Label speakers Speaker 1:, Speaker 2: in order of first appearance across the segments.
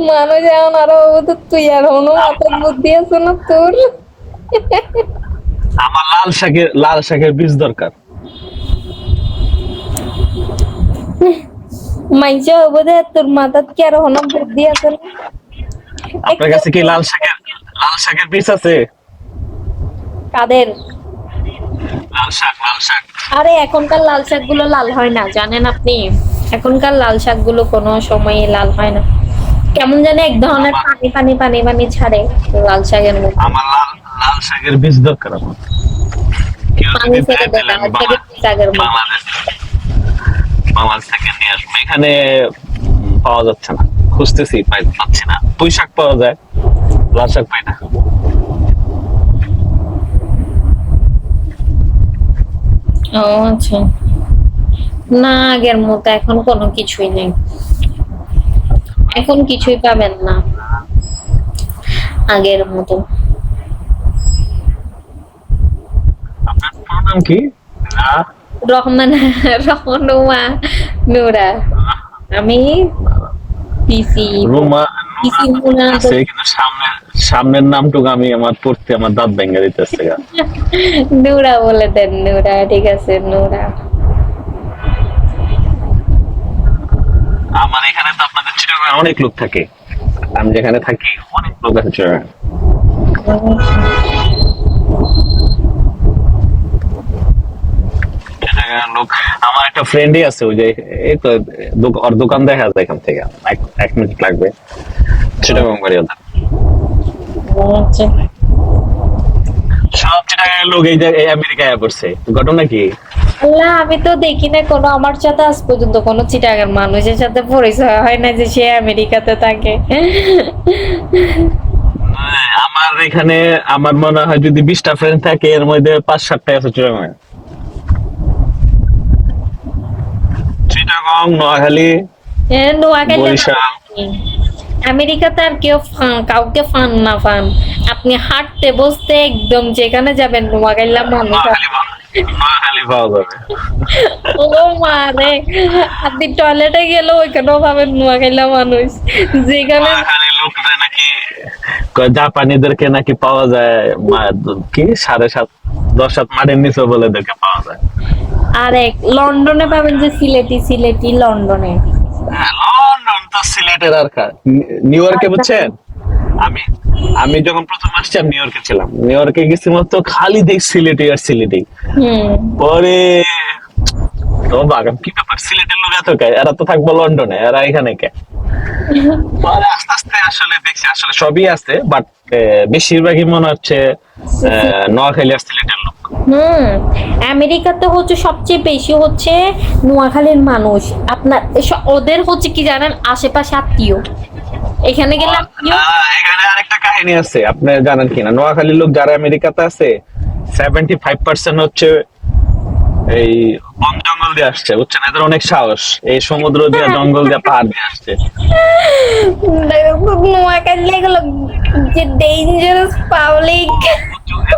Speaker 1: মানুষ এখন আরো তো তুই আর হনো মাথার বুদ্ধি আছে না তোর?
Speaker 2: আমার লাল শাকের বীজ দরকার।
Speaker 1: মাইজা বোধ তোর মাথার কি আর হনো বুদ্ধি আছে না?
Speaker 2: আপনার কাছে কি লাল শাকের বীজ আছে?
Speaker 1: কাদের?
Speaker 2: লাল শাক।
Speaker 1: আরে এখনকার লাল শাক গুলো লাল হয় না জানেন আপনি? এখনকার লাল শাক গুলো কোনো সময় লাল হয় না, কেমন জানি এক ধরনের
Speaker 2: আমার
Speaker 1: পানি পানি পানি পানি ছাড়ে লাল শাকের মধ্যে।
Speaker 2: আমার লাল শাকের বীজ দরকার আমার। কেউ
Speaker 1: পানি
Speaker 2: যদি
Speaker 1: ছেড়ে
Speaker 2: দেয়
Speaker 1: দেয়
Speaker 2: তাহলে আমি
Speaker 1: লাল শাকের মধ্যে।
Speaker 2: বাংলাদেশ বাংলাদেশ থেকে নিয়ে আসবো। এখানে পাওয়া যাচ্ছে না, খুঁজতেছি পাচ্ছি না। পুঁই শাক পাওয়া যায়, লাল শাক পাই না।
Speaker 1: ও আচ্ছা, না আগের মতো এখন কোনো কিছুই নেই, এখন কিছুই পাবেন না আগের মতো।
Speaker 2: আপনার পুরো নাম কি? আহ,
Speaker 1: রহমান, রহনুমা নুরা। আমি পিসি,
Speaker 2: রুমা
Speaker 1: পিসি
Speaker 2: নুরা
Speaker 1: মুনা
Speaker 2: আছে, কিন্তু সামনের নামটুকু আমি আমার পড়তে আমার দাঁত ভেঙে দিতেছে গা।
Speaker 1: নুরা বলে দেন, নুরা ঠিক আছে নুরা।
Speaker 2: আমার এখানে তো আপনাদের চিটাগাং অনেক লোক থাকে, আমি যেখানে থাকি অনেক লোক আছে চিটাগাং। চিটাগাং লোক। আমার একটা ফ্রেন্ডই আছে, ওই যে এই তো ওর দোকান দেখা যায় এখান থেকে, এক মিনিট লাগবে। চিটাগাং বাড়ি ওদের।
Speaker 1: আচ্ছা,
Speaker 2: সব চিটাগাং লোক এই আমেরিকায় পড়ছে। ঘটনা কি?
Speaker 1: আল্লাহ আমি তো দেখি না কোনো, আমার সাথে আজ পর্যন্ত কোনো চিটাগাং মানুষের সাথে পরিচয় হয় না যে সে আমেরিকাতে থাকে।
Speaker 2: আমার এখানে আমার মনে হয় যদি 20টা ফ্রেন্ড থাকে এর মধ্যে 5-7টা আছে চিটাগাং। চিটাগাং, নোয়াখালী,
Speaker 1: নোয়াখালী
Speaker 2: বরিশাল।
Speaker 1: আমেরিকাতে আর কেউ কাউকে ফান না ফান, আপনি হাঁটতে বসতে একদম যেখানে যাবেন নোয়াখালীর মানুষ।
Speaker 2: নোয়াখালী পাওয়া যাবে।
Speaker 1: ও মারে, আপনি টয়লেটে গেলে ওইখানেও পাবেন নোয়াখালীর মানুষ, যেখানে
Speaker 2: নোয়াখালীর লোকরা নাকি জাপানিদেরকে নাকি পাওয়া যায় কি 7.5 10 মাটির নিচে বলে দেখে পাওয়া যায়।
Speaker 1: আরেক লন্ডনে পাবেন যে সিলেটি, সিলেটি লন্ডনে।
Speaker 2: হ্যাঁ, লন্ডন তো সিলেটের আর নিউ ইয়র্কে বুঝছেন। আমি আমি যখন প্রথম আসছি আমি নিউ ইয়র্কে ছিলাম, নিউ ইয়র্কে গেছি মাত্র খালি দেখ সিলেটি আর সিলেটি।
Speaker 1: হুম,
Speaker 2: পরে তো বাগাম কি ব্যাপার, সিলেটের লোক এত কে, এরা তো থাকবো লন্ডনে, এরা এখানে কে। পরে আস্তে আস্তে আসলে দেখছি আসলে সবই আছে, বাট বেশিরভাগই মনে হচ্ছে নোয়াখালী আর সিলেটের লোক।
Speaker 1: হুম, আমেরিকাতে হচ্ছে সবচেয়ে বেশি হচ্ছে নোয়াখালীর মানুষ। আপনার ওদের হচ্ছে কি জানেন, আশেপাশে আত্মীয়, এখানে গেলে আত্মীয়।
Speaker 2: এখানে আরেকটা কাহিনী আছে, আপনি জানেন কিনা, নোয়াখালীর লোক যারা আমেরিকাতে আছে 75% হচ্ছে এই বন জঙ্গল দিয়ে আসছে, বুঝছেন। এদের অনেক সাহস, এই সমুদ্র দিয়ে জঙ্গল দিয়ে পাহাড় দিয়ে আসছে।
Speaker 1: নোয়াখালী এগুলো যে ডেঞ্জারাস পাবলিক।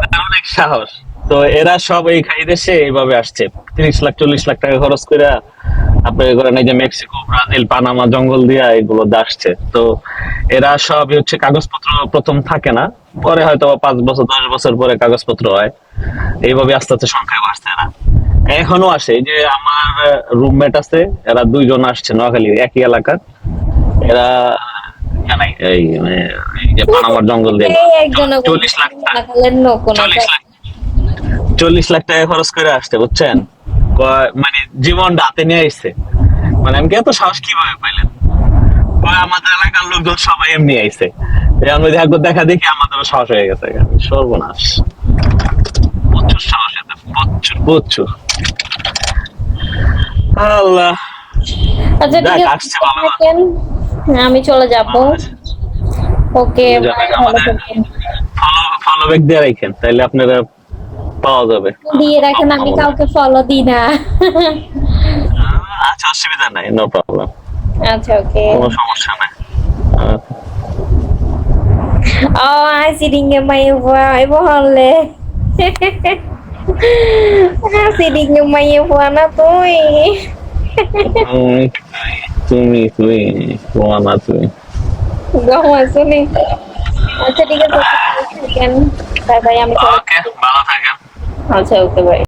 Speaker 2: এদের অনেক সাহস। তো এরা সব এই দেশে এইভাবে আসছে, 30 লাখ 40 লাখ টাকা খরচ করে আপনি করেন এই যে মেক্সিকো, ব্রাজিল, পানামা জঙ্গল দিয়া এগুলো আসছে। তো এরা সব হচ্ছে কাগজপত্র প্রথম থাকে না, পরে হয়তো 5 বছর 10 বছর পরে কাগজপত্র হয়। এইভাবে আস্তে আস্তে সংখ্যায় বাড়ছে না, এখনো আসে। এই যে আমার রুমমেট আছে, এরা 2 জন আসছে নোয়াখালী একই এলাকার। এরা এখানে এই যে পানামার জঙ্গল দিয়ে 40 লাখ টাকা, 40 লাখ টাকা খরচ করে আসছে, বুঝছেন। মানে জীবনটা হাতে নিয়ে আসছে। মানে আমি এত সাহস কিভাবে পাইলেন? আমাদের এলাকার লোকজন সবাই এমনি আইছে, একবার দেখা দেখি আমাদেরও সাহস হয়ে গেছে। সর্বনাশ, প্রচুর সাহস, এতে প্রচুর প্রচুর। আল্লাহ,
Speaker 1: আচ্ছা ঠিক
Speaker 2: দেখ
Speaker 1: আছে,
Speaker 2: আসছে ভালো না।
Speaker 1: আমি চলে যাব। ওকে,
Speaker 2: আমাদের ফলো ব্যাক দিয়ে রাখেন, তাইলে আপনারা পাওয়া যাবে।
Speaker 1: দিয়ে রাখেন, আমি কাউকে ফলো দিই না।
Speaker 2: আচ্ছা, অসুবিধা নাই, নো প্রবলেম,
Speaker 1: আচ্ছা ওকে।
Speaker 2: কোনো সমস্যা নাই।
Speaker 1: Oh, si tinggal main buah, ibu hole. Si tinggal main buah na tuh.
Speaker 2: তুমি তুমি তোমার না তুমি
Speaker 1: গম আসলে। আচ্ছা ঠিক আছে, বাই বাই, আমি
Speaker 2: ওকে, ভালো থাকেন।
Speaker 1: আচ্ছা ওকে বাই।